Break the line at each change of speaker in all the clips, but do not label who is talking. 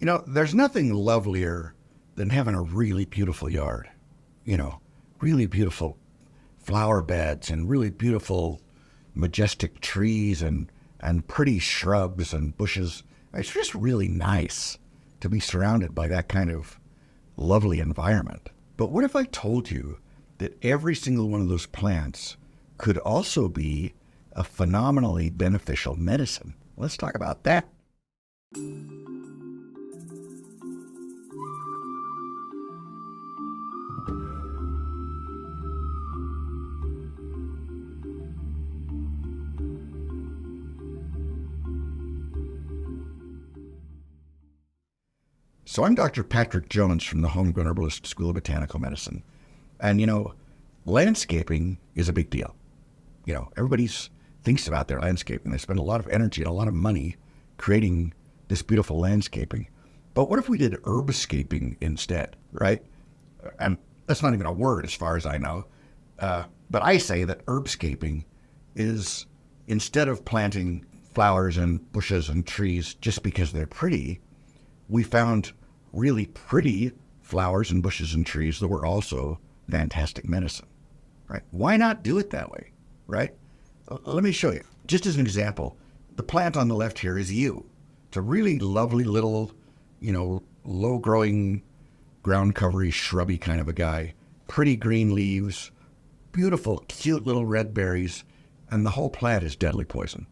There's nothing lovelier than having a really beautiful yard. You know, really beautiful flower beds and really beautiful, majestic trees and pretty shrubs and bushes. It's just really nice to be surrounded by that kind of lovely environment. But what if I told you that every single one of those plants could also be a phenomenally beneficial medicine? Let's talk about that. So I'm Dr. Patrick Jones from the Homegrown Herbalist School of Botanical Medicine. And, landscaping is a big deal. Everybody thinks about their landscaping. They spend a lot of energy and a lot of money creating this beautiful landscaping. But what if we did herbscaping instead, right? And that's not even a word as far as I know. But I say that herbscaping is, instead of planting flowers and bushes and trees just because they're pretty, we found really pretty flowers and bushes and trees that were also fantastic medicine, right? Why not do it that way, right? Let me show you. Just as an example, the plant on the left here is yew. It's a really lovely little, low-growing, ground-covery, shrubby kind of a guy. Pretty green leaves, beautiful, cute little red berries, and the whole plant is deadly poison.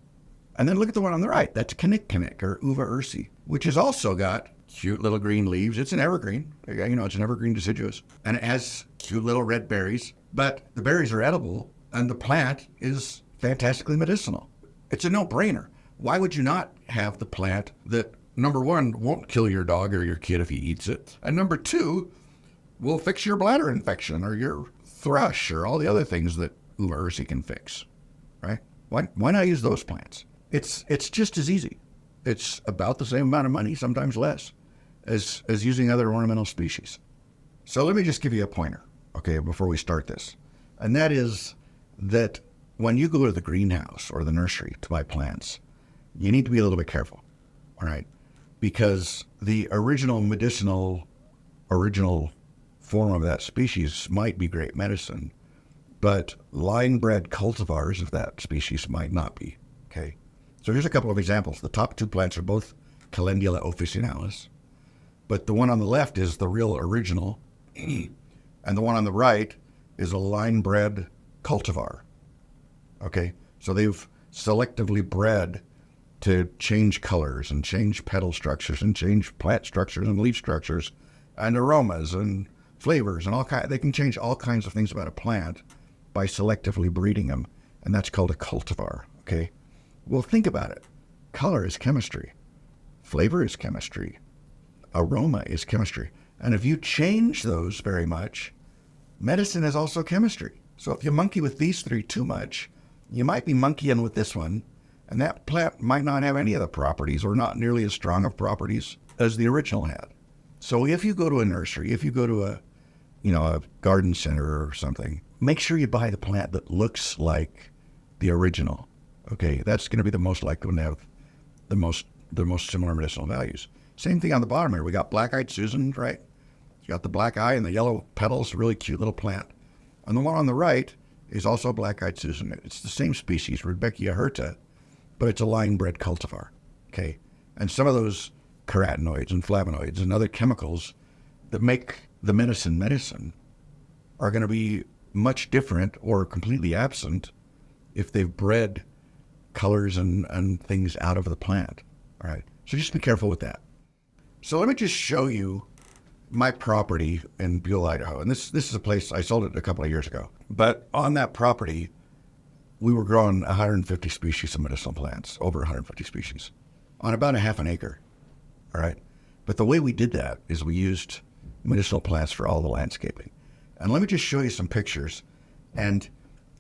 And then look at the one on the right. That's Kinnikinnick, or Uva ursi, which has also got cute little green leaves. It's an evergreen. It's an evergreen deciduous. And it has cute little red berries. But the berries are edible, and the plant is fantastically medicinal. It's a no-brainer. Why would you not have the plant that, number one, won't kill your dog or your kid if he eats it, and number two, will fix your bladder infection or your thrush or all the other things that Uva ursi can fix, right? Why not use those plants? It's just as easy. It's about the same amount of money, sometimes less, as using other ornamental species. So let me just give you a pointer, okay, before we start this. And that is that when you go to the greenhouse or the nursery to buy plants, you need to be a little bit careful, all right? Because the original form of that species might be great medicine, but line-bred cultivars of that species might not be, okay? So here's a couple of examples. The top two plants are both Calendula officinalis, but the one on the left is the real original, and the one on the right is a line-bred cultivar. Okay, so they've selectively bred to change colors and change petal structures and change plant structures and leaf structures and aromas and flavors and they can change all kinds of things about a plant by selectively breeding them, and that's called a cultivar. Okay, well, think about it. Color is chemistry. Flavor is chemistry. Aroma is chemistry. And if you change those very much, medicine is also chemistry. So if you monkey with these three too much, you might be monkeying with this one, and that plant might not have any of the properties or not nearly as strong of properties as the original had. So if you go to a nursery, if you go to a garden center or something, make sure you buy the plant that looks like the original. Okay, that's going to be the most likely one to have the most similar medicinal values. Same thing on the bottom here. We got black-eyed Susan, right? It's got the black eye and the yellow petals, really cute little plant. And the one on the right is also black-eyed Susan. It's the same species, Rudbeckia hirta, but it's a line-bred cultivar, okay? And some of those carotenoids and flavonoids and other chemicals that make the medicine are going to be much different or completely absent if they've bred colors and things out of the plant, all right? So just be careful with that. So let me just show you my property in Buell, Idaho. And this is a place, I sold it a couple of years ago. But on that property, we were growing 150 species of medicinal plants, over 150 species, on about a half an acre, all right? But the way we did that is we used medicinal plants for all the landscaping. And let me just show you some pictures. And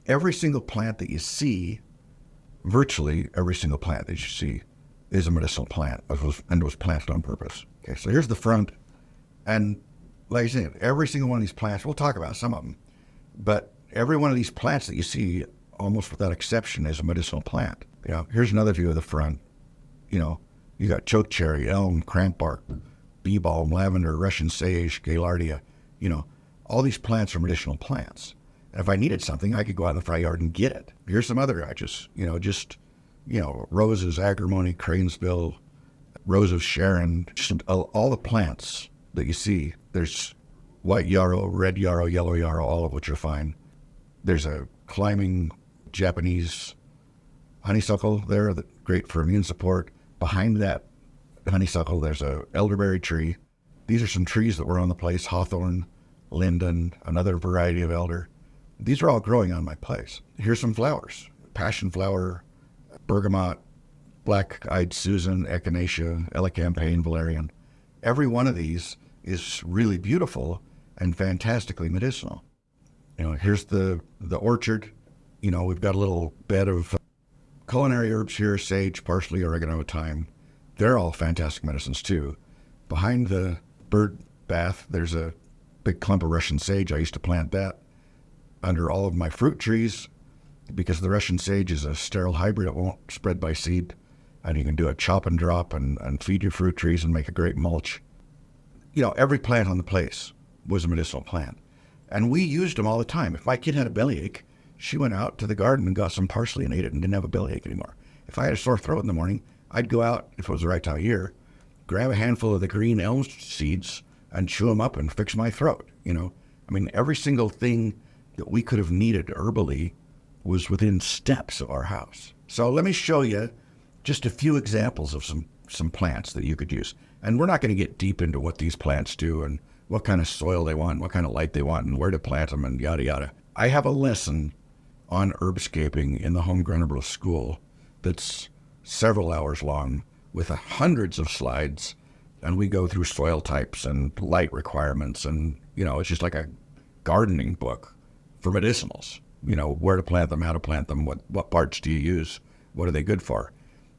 every single plant that you see, virtually every single plant that you see, is a medicinal plant and was planted on purpose. Okay, so here's the front. And like I said, every single one of these plants, we'll talk about some of them, but every one of these plants that you see, almost without exception, is a medicinal plant. Here's another view of the front. You got chokecherry, elm, crampbark, bee balm, lavender, Russian sage, gaillardia. All these plants are medicinal plants. And if I needed something, I could go out in the front yard and get it. Here's some other roses, agrimony, cranesbill, rose of Sharon, just all the plants that you see. There's white yarrow, red yarrow, yellow yarrow, all of which are fine. There's a climbing Japanese honeysuckle there that's great for immune support. Behind that honeysuckle, there's a elderberry tree. These are some trees that were on the place: hawthorn, linden, another variety of elder. These are all growing on my place. Here's some flowers: passion flower, bergamot, black-eyed Susan, echinacea, elecampane, valerian. Every one of these is really beautiful and fantastically medicinal. Here's the orchard. We've got a little bed of culinary herbs here: sage, parsley, oregano, thyme. They're all fantastic medicines too. Behind the bird bath, there's a big clump of Russian sage. I used to plant that under all of my fruit trees because the Russian sage is a sterile hybrid. It won't spread by seed. And you can do a chop and drop and feed your fruit trees and make a great mulch. Every plant on the place was a medicinal plant. And we used them all the time. If my kid had a bellyache, she went out to the garden and got some parsley and ate it and didn't have a bellyache anymore. If I had a sore throat in the morning, I'd go out, if it was the right time of year, grab a handful of the green elm seeds and chew them up and fix my throat. Every single thing that we could have needed herbally was within steps of our house. So let me show you just a few examples of some plants that you could use. And we're not going to get deep into what these plants do and what kind of soil they want, what kind of light they want, and where to plant them, and yada, yada. I have a lesson on herbscaping in the Home Ground School that's several hours long with hundreds of slides, and we go through soil types and light requirements, and, it's just like a gardening book for medicinals. Where to plant them, how to plant them, what parts do you use, what are they good for.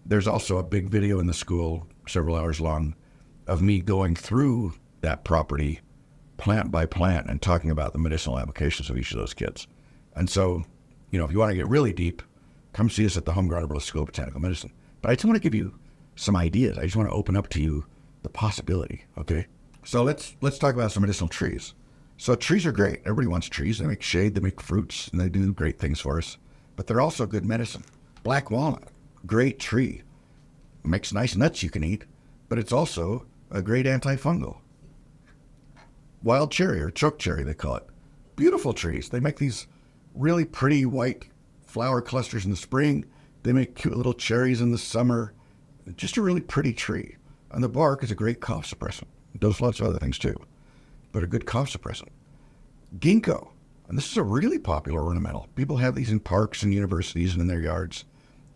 There's also a big video in the school, several hours long, of me going through that property plant by plant and talking about the medicinal applications of each of those kits. And so, if you want to get really deep, come see us at the Home Ground School of Botanical Medicine. But I just want to give you some ideas. I just want to open up to you the possibility, okay? So let's talk about some medicinal trees. So trees are great. Everybody wants trees. They make shade, they make fruits, and they do great things for us. But they're also good medicine. Black walnut, great tree. Makes nice nuts you can eat, but it's also a great antifungal. Wild cherry, or choke cherry they call it. Beautiful trees. They make these really pretty white flower clusters in the spring. They make cute little cherries in the summer. Just a really pretty tree. And the bark is a great cough suppressant. It does lots of other things too, but a good cough suppressant. Ginkgo, and this is a really popular ornamental. People have these in parks and universities and in their yards.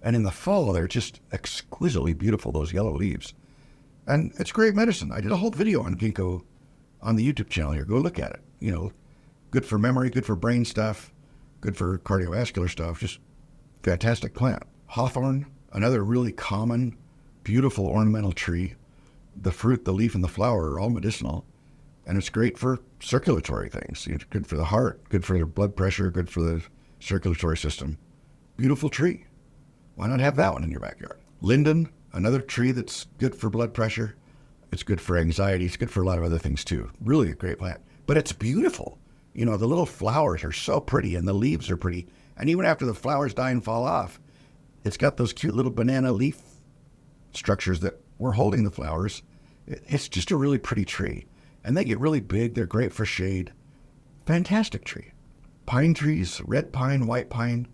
And in the fall, they're just exquisitely beautiful, those yellow leaves. And it's great medicine. I did a whole video on ginkgo on the YouTube channel here. Go look at it. Good for memory, good for brain stuff, good for cardiovascular stuff. Just fantastic plant. Hawthorn, another really common, beautiful ornamental tree. The fruit, the leaf, and the flower are all medicinal. And it's great for circulatory things. It's good for the heart, good for your blood pressure, good for the circulatory system. Beautiful tree. Why not have that one in your backyard? Linden, another tree that's good for blood pressure. It's good for anxiety. It's good for a lot of other things too. Really a great plant. But it's beautiful. The little flowers are so pretty and the leaves are pretty. And even after the flowers die and fall off, it's got those cute little banana leaf structures that were holding the flowers. It's just a really pretty tree. And they get really big. They're great for shade. Fantastic tree. Pine trees, red pine, white pine,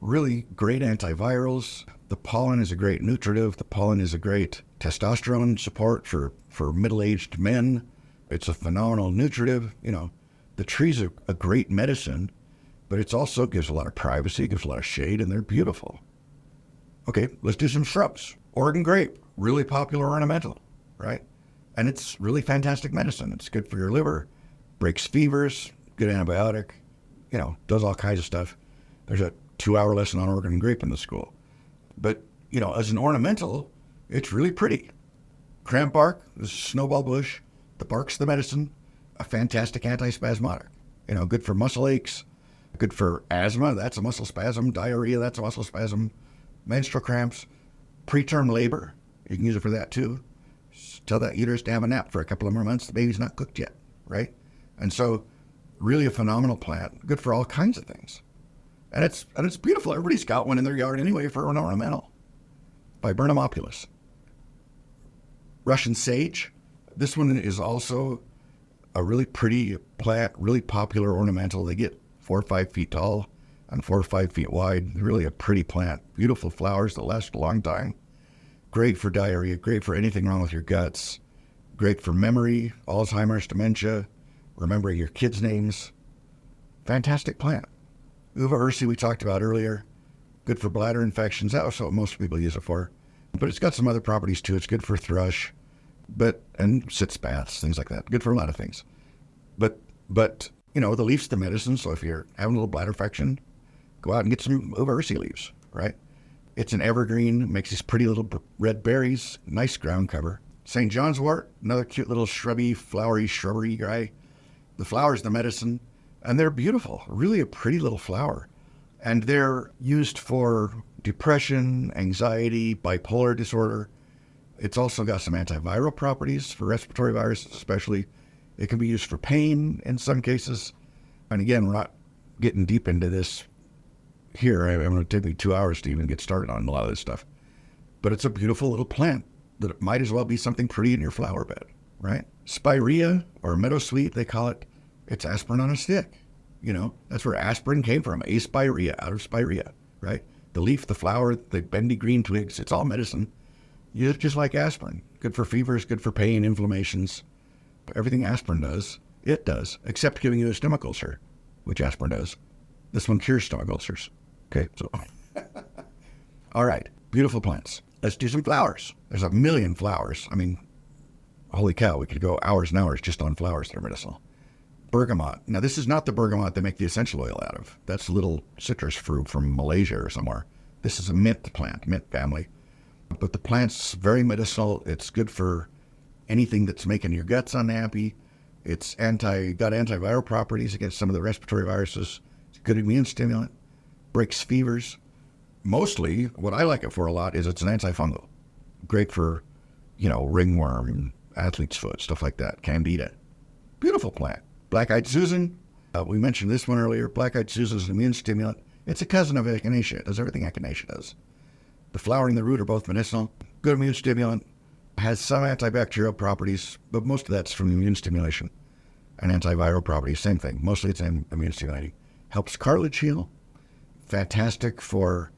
really great antivirals. The pollen is a great nutritive. The pollen is a great testosterone support for middle-aged men. It's a phenomenal nutritive. The trees are a great medicine, but it also gives a lot of privacy, gives a lot of shade, and they're beautiful. Okay, let's do some shrubs. Oregon grape, really popular ornamental, right? And it's really fantastic medicine. It's good for your liver, breaks fevers, good antibiotic, does all kinds of stuff. There's a 2-hour lesson on Oregon grape in the school. But, as an ornamental, it's really pretty. Cramp bark, this is snowball bush. The bark's the medicine. A fantastic antispasmodic. Good for muscle aches, good for asthma, that's a muscle spasm. Diarrhea, that's a muscle spasm. Menstrual cramps, preterm labor, you can use it for that too. tell that uterus to have a nap for a couple of more months. The baby's not cooked yet, right? And so really a phenomenal plant, good for all kinds of things. And it's beautiful. Everybody's got one in their yard anyway for an ornamental. Viburnum opulus. Russian sage. This one is also a really pretty plant, really popular ornamental. They get 4 or 5 feet tall and 4 or 5 feet wide. Really a pretty plant. Beautiful flowers that last a long time. Great for diarrhea, great for anything wrong with your guts. Great for memory, Alzheimer's, dementia, remembering your kids' names. Fantastic plant. Uva ursi we talked about earlier. Good for bladder infections. That's what most people use it for. But it's got some other properties too. It's good for thrush, and sitz baths, things like that. Good for a lot of things. But the leaf's the medicine. So if you're having a little bladder infection, go out and get some uva ursi leaves, right? It's an evergreen, makes these pretty little red berries, nice ground cover. St. John's wort, another cute little shrubby, flowery shrubbery guy. The flower's the medicine, and they're beautiful. Really a pretty little flower. And they're used for depression, anxiety, bipolar disorder. It's also got some antiviral properties for respiratory viruses especially. It can be used for pain in some cases. And again, we're not getting deep into this here. I'm going to take me 2 hours to even get started on a lot of this stuff. But it's a beautiful little plant that might as well be something pretty in your flower bed, right? Spirea, or meadowsweet, they call it. It's aspirin on a stick. That's where aspirin came from, aspirea, out of spirea, right? The leaf, the flower, the bendy green twigs, it's all medicine. It's just like aspirin. Good for fevers, good for pain, inflammations. Everything aspirin does, it does, except giving you a stomach ulcer, which aspirin does. This one cures stomach ulcers. Okay, so. All right, beautiful plants. Let's do some flowers. There's a million flowers. I mean, holy cow, we could go hours and hours just on flowers that are medicinal. Bergamot. Now, this is not the bergamot they make the essential oil out of. That's a little citrus fruit from Malaysia or somewhere. This is a mint plant, mint family. But the plant's very medicinal. It's good for anything that's making your guts unhappy. It's got antiviral properties against some of the respiratory viruses. It's a good immune stimulant. Breaks fevers. Mostly, what I like it for a lot is it's an antifungal. Great for, ringworm, athlete's foot, stuff like that. Candida. Beautiful plant. Black-eyed Susan. We mentioned this one earlier. Black-eyed Susan is an immune stimulant. It's a cousin of echinacea. It does everything echinacea does. The flower and the root are both medicinal. Good immune stimulant. Has some antibacterial properties, but most of that's from immune stimulation. And antiviral properties, same thing. Mostly it's immune stimulating. Helps cartilage heal. Fantastic for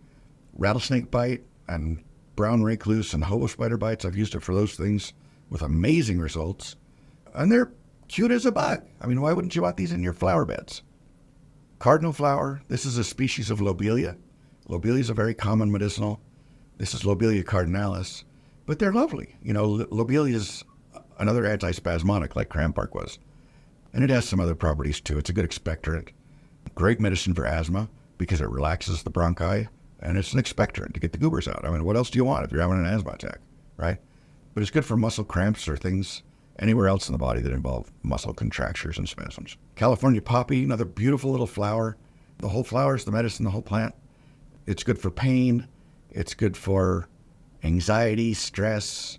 rattlesnake bite and brown recluse and hobo spider bites. I've used it for those things with amazing results. And they're cute as a bug. I mean, why wouldn't you want these in your flower beds? Cardinal flower. This is a species of lobelia. Lobelia is a very common medicinal. This is Lobelia cardinalis. But they're lovely. Lobelia is another antispasmodic like cranbark was. And it has some other properties too. It's a good expectorant. Great medicine for asthma because it relaxes the bronchi. And it's an expectorant to get the goobers out. I mean, what else do you want if you're having an asthma attack, right? But it's good for muscle cramps or things anywhere else in the body that involve muscle contractures and spasms. California poppy, another beautiful little flower. The whole flower is the medicine, the whole plant. It's good for pain. It's good for anxiety, stress,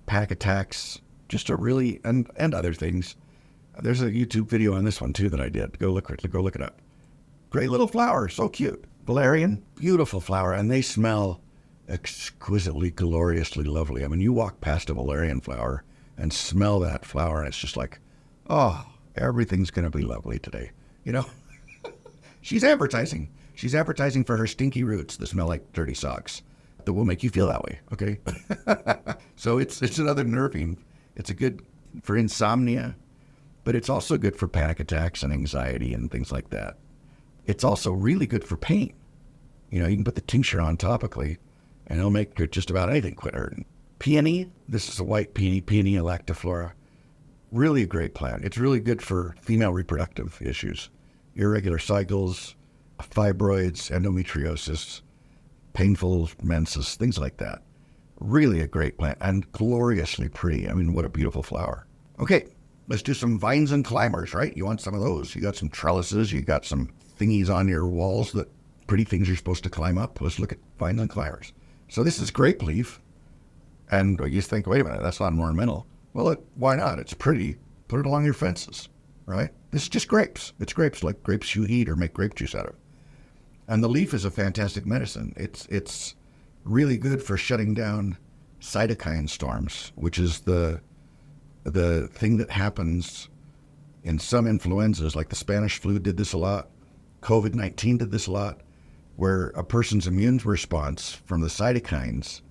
panic attacks, just and other things. There's a YouTube video on this one too that I did. Go look it up. Great little flower, so cute. Valerian, beautiful flower, and they smell exquisitely, gloriously lovely. I mean, you walk past a valerian flower and smell that flower, and it's just like, oh, everything's going to be lovely today. She's advertising. She's advertising for her stinky roots that smell like dirty socks that will make you feel that way, okay? So it's another nervine. It's a good for insomnia, but it's also good for panic attacks and anxiety and things like that. It's also really good for pain. You can put the tincture on topically, and it'll make just about anything quit hurting. Peony, this is a white peony, Peony lactiflora. Really a great plant. It's really good for female reproductive issues, irregular cycles, fibroids, endometriosis, painful menses, things like that. Really a great plant and gloriously pretty. I mean, what a beautiful flower. Okay, let's do some vines and climbers, right? You want some of those. You got some trellises, you got some thingies on your walls that pretty things you're supposed to climb up. Let's look at vines and climbers. So this is grape leaf. And you think, wait a minute, that's not ornamental. Well, why not? It's pretty. Put it along your fences, right? This is just grapes. It's grapes, like grapes you eat or make grape juice out of. And the leaf is a fantastic medicine. It's really good for shutting down cytokine storms, which is the thing that happens in some influenzas, like the Spanish flu did this a lot. COVID-19 did this a lot, where a person's immune response from the cytokines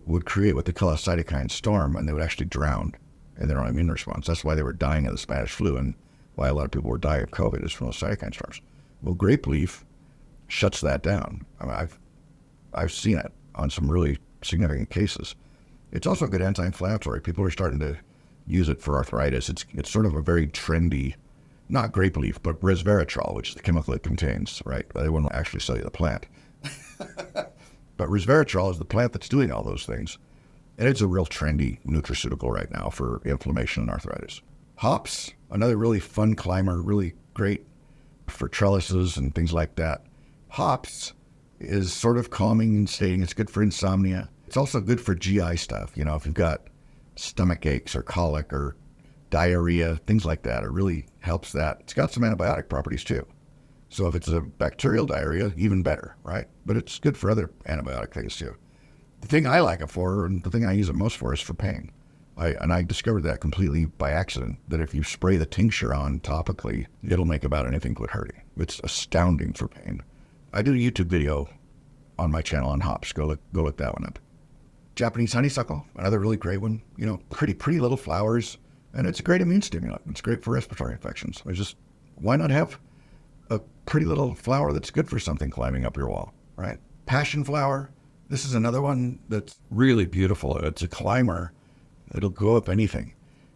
would create what they call a cytokine storm, and they would actually drown in their own immune response. That's why they were dying of the Spanish flu, and why a lot of people were dying of COVID is from those cytokine storms. Well, grape leaf shuts that down. I mean, I've seen it on some really significant cases. It's also a good anti-inflammatory. People are starting to use it for arthritis. It's sort of a very trendy, not grape leaf, but resveratrol, which is the chemical it contains, right? They won't actually sell you the plant. But resveratrol is the plant that's doing all those things. And it's a real trendy nutraceutical right now for inflammation and arthritis. Hops, another really fun climber, really great for trellises and things like that. Hops is sort of calming and sedating. It's good for insomnia. It's also good for GI stuff. You know, if you've got stomach aches or colic or diarrhea, things like that, it really helps that. It's got some antibiotic properties too. So if it's a bacterial diarrhea, even better, right? But it's good for other antibiotic things too. The thing I like it for, and the thing I use it most for, is for pain. I discovered that completely by accident, that if you spray the tincture on topically, it'll make about anything quit hurting. It's astounding for pain. I did a YouTube video on my channel on hops. Go look that one up. Japanese honeysuckle, another really great one. You know, pretty little flowers, and it's a great immune stimulant. It's great for respiratory infections. Why not have a pretty little flower that's good for something climbing up your wall, right? Passion flower. This is another one that's really beautiful. It's a climber. It'll go up anything.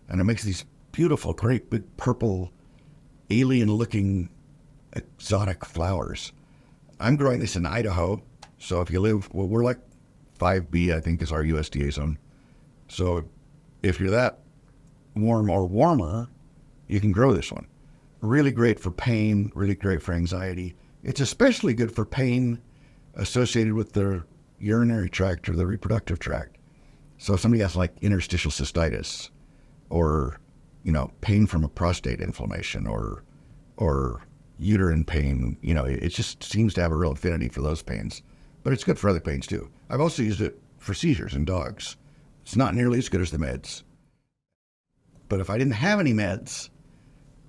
And it makes these beautiful, great, big purple, alien-looking, exotic flowers. I'm growing this in Idaho. So if you live, well, we're like 5B, I think, is our USDA zone. So if you're that warm or warmer, you can grow this one. Really great for pain, really great for anxiety. It's especially good for pain associated with the urinary tract or the reproductive tract. So if somebody has like interstitial cystitis or, you know, pain from a prostate inflammation or uterine pain, you know, it just seems to have a real affinity for those pains. But it's good for other pains too. I've also used it for seizures in dogs. It's not nearly as good as the meds. But if I didn't have any meds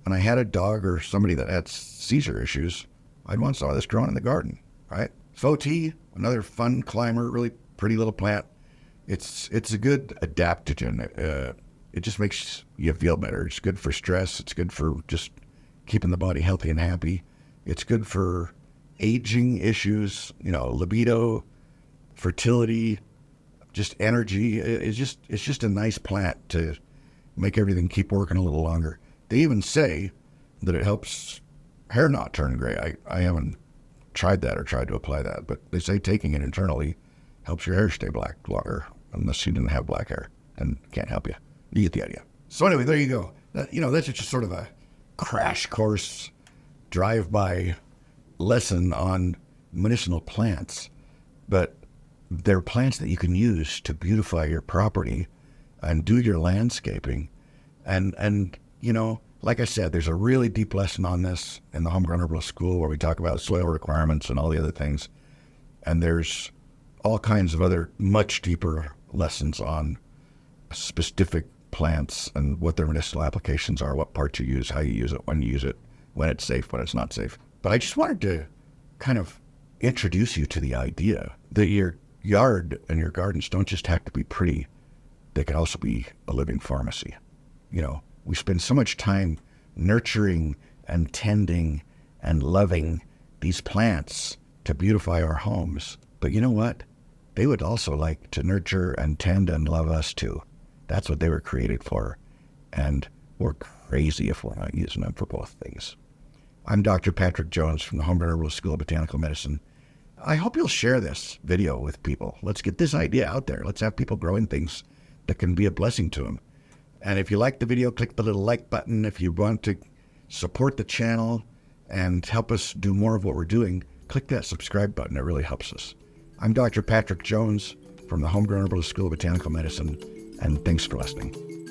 and I had a dog or somebody that had seizure issues, I'd want some of this growing in the garden, right? Faux tea, another fun climber, really pretty little plant. It's a good adaptogen. It just makes you feel better. It's good for stress. It's good for just keeping the body healthy and happy. It's good for aging issues, you know, libido, fertility, just energy. It's just a nice plant to make everything keep working a little longer. They even say that it helps hair not turn gray. I haven't tried that or tried to apply that, but they say taking it internally helps your hair stay black longer, unless you didn't have black hair and can't help you. You get the idea. So anyway, there you go. That's just sort of a crash course, drive-by lesson on medicinal plants, but they're plants that you can use to beautify your property and do your landscaping. And you know, like I said, there's a really deep lesson on this in the Homegrown Herbalist School where we talk about soil requirements and all the other things. And there's all kinds of other much deeper lessons on specific plants and what their medicinal applications are, what parts you use, how you use it, when you use it, when it's safe, when it's not safe. But I just wanted to kind of introduce you to the idea that your yard and your gardens don't just have to be pretty. They can also be a living pharmacy. You know, we spend so much time nurturing and tending and loving these plants to beautify our homes. But you know what? They would also like to nurture and tend and love us too. That's what they were created for. And we're crazy if we're not using them for both things. I'm Dr. Patrick Jones from the Homegrown Herbalist School of Botanical Medicine. I hope you'll share this video with people. Let's get this idea out there. Let's have people growing things that can be a blessing to them. And if you like the video, click the little like button. If you want to support the channel and help us do more of what we're doing, click that subscribe button. It really helps us. I'm Dr. Patrick Jones from from the Homegrown Herbalist School of Botanical Medicine, and thanks for listening.